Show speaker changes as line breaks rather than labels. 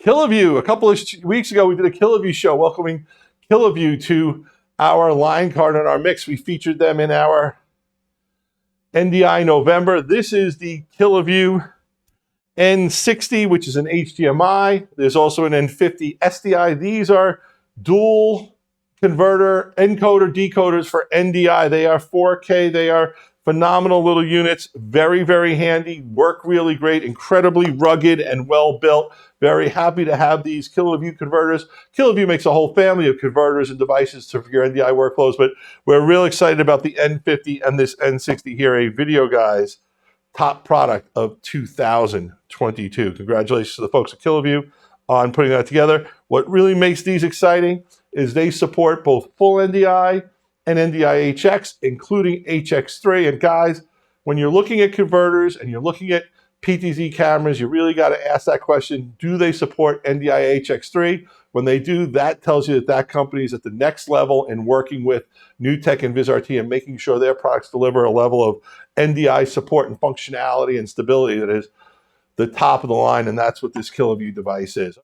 Kiloview. A couple of weeks ago, we did a Kiloview show welcoming Kiloview to our line card on our mix. We featured them in our NDI November. This is the Kiloview N60, which is an HDMI. There's also an N50 SDI. These are dual converter, encoder, decoders for NDI. They are 4K. They are phenomenal little units. Very, very handy. Work really great. Incredibly rugged and well built. Very happy to have these Kiloview converters. Kiloview makes a whole family of converters and devices for your NDI workflows, but we're real excited about the N50 and this N60 here, a Videoguys top product of 2022. Congratulations to the folks at Kiloview on putting that together. What really makes these exciting is they support both full NDI and NDI HX, including HX3. And guys, when you're looking at converters and you're looking at PTZ cameras, you really got to ask that question, do they support NDI HX3? When they do, that tells you that that company is at the next level in working with NewTek and VizRT and making sure their products deliver a level of NDI support and functionality and stability that is the top of the line, and that's what this Kiloview device is.